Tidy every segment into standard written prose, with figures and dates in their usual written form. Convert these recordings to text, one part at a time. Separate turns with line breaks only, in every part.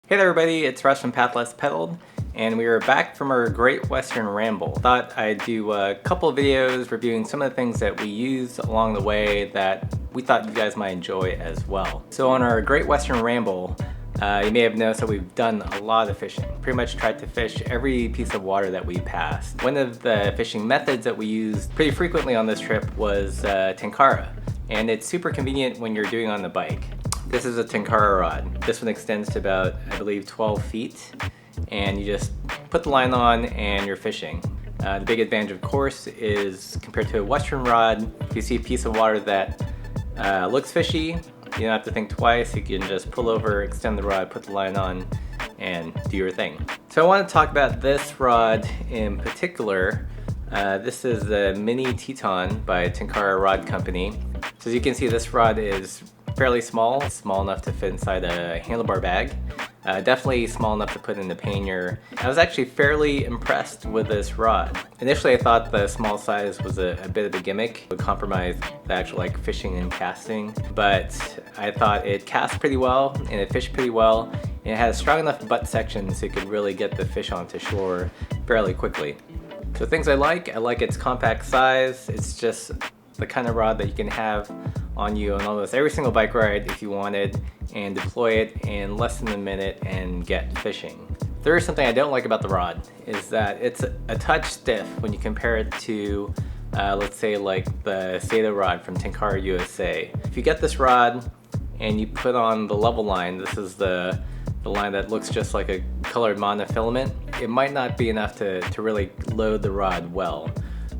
Hey there everybody, it's Russ from Path Less Pedaled, and we are back from our Great Western Ramble. Thought I'd do a couple of videos reviewing some of the things that we used along the way that we thought you guys might enjoy as well. So on our Great Western Ramble, you may have noticed that we've done a lot of fishing. Pretty much tried to fish every piece of water that we passed. One of the fishing methods that we used pretty frequently on this trip was Tenkara, and it's super convenient when you're doing it on the bike. This is a Tenkara rod. This one extends to about, I believe, 12 feet, and you just put the line on and you're fishing. The big advantage, of course, is compared to a Western rod, if you see a piece of water that looks fishy, you don't have to think twice. You can just pull over, extend the rod, put the line on, and do your thing. So I want to talk about this rod in particular. This is the Mini Teton by Tenkara Rod Company. So as you can see, this rod is fairly small. It's small enough to fit inside a handlebar bag. Definitely small enough to put in the pannier. I was actually fairly impressed with this rod. Initially I thought the small size was a bit of a gimmick. It would compromise the actual fishing and casting, but I thought it cast pretty well and it fished pretty well, and it had a strong enough butt section so you could really get the fish onto shore fairly quickly. So things I like its compact size. It's just the kind of rod that you can have on you on almost every single bike ride if you wanted, and deploy it in less than a minute and get fishing. There is something I don't like about the rod, is that it's a touch stiff when you compare it to let's say like the Sato rod from Tenkara USA. If you get this rod and you put on the level line, this is the line that looks just like a colored monofilament, it might not be enough to really load the rod well.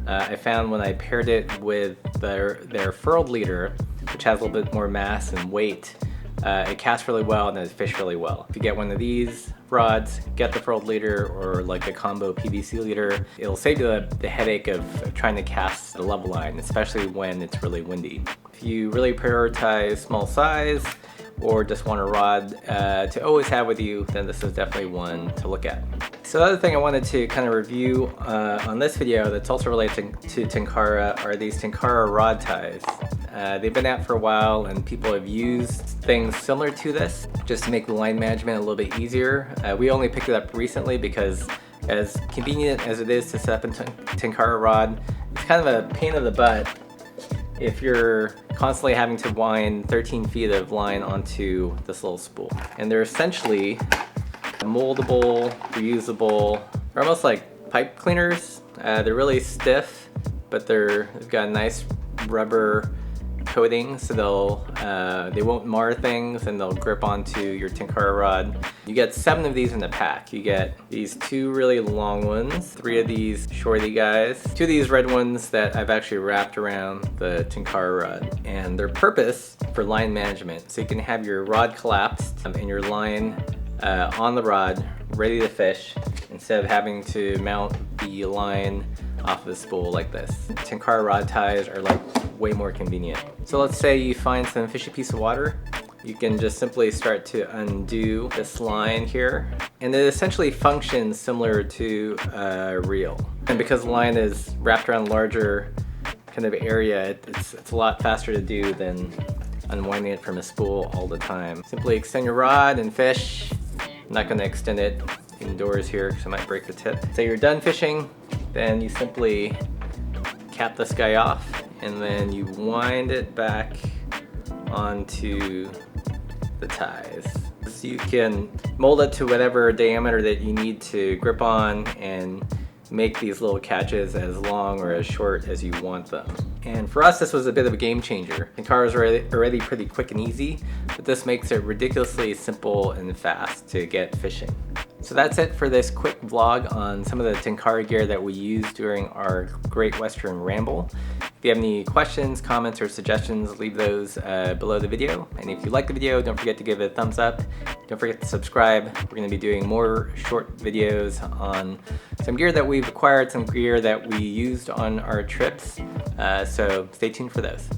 I found when I paired it with their furled leader, which has a little bit more mass and weight, it casts really well and it fished really well. If you get one of these rods, get the furled leader or like a combo PVC leader, it'll save you the headache of trying to cast the level line, especially when it's really windy. If you really prioritize small size or just want a rod to always have with you, then this is definitely one to look at. So the other thing I wanted to kind of review on this video that's also related to Tenkara are these Tenkara Rod Ties. They've been out for a while and people have used things similar to this just to make the line management a little bit easier. We only picked it up recently because as convenient as it is to set up a Tenkara rod, it's kind of a pain in the butt if you're constantly having to wind 13 feet of line onto this little spool. And they're essentially moldable, reusable. They're almost like pipe cleaners. They're really stiff, but they've got a nice rubber coating, so they won't mar things and they'll grip onto your Tenkara rod. You get 7 of these in the pack. You get these 2 really long ones, 3 of these shorty guys, 2 of these red ones that I've actually wrapped around the Tenkara rod. And their purpose for line management, so you can have your rod collapsed and your line on the rod ready to fish instead of having to mount the line off of the spool like this. Tenkara Rod Ties are like way more convenient. So let's say you find some fishy piece of water. You can just simply start to undo this line here, and it essentially functions similar to a reel. And because the line is wrapped around a larger kind of area, it's a lot faster to do than unwinding it from a spool all the time. Simply extend your rod and fish. I'm not going to extend it indoors here because I might break the tip. So you're done fishing, then you simply cap this guy off and then you wind it back onto the ties. So you can mold it to whatever diameter that you need to grip on and make these little catches as long or as short as you want them. And for us, this was a bit of a game changer. Tenkara is already pretty quick and easy, but this makes it ridiculously simple and fast to get fishing. So that's it for this quick vlog on some of the Tenkara gear that we used during our Great Western Ramble. If you have any questions, comments, or suggestions, leave those below the video. And if you like the video, don't forget to give it a thumbs up. Don't forget to subscribe. We're going to be doing more short videos on some gear that we've acquired, some gear that we used on our trips. So stay tuned for those.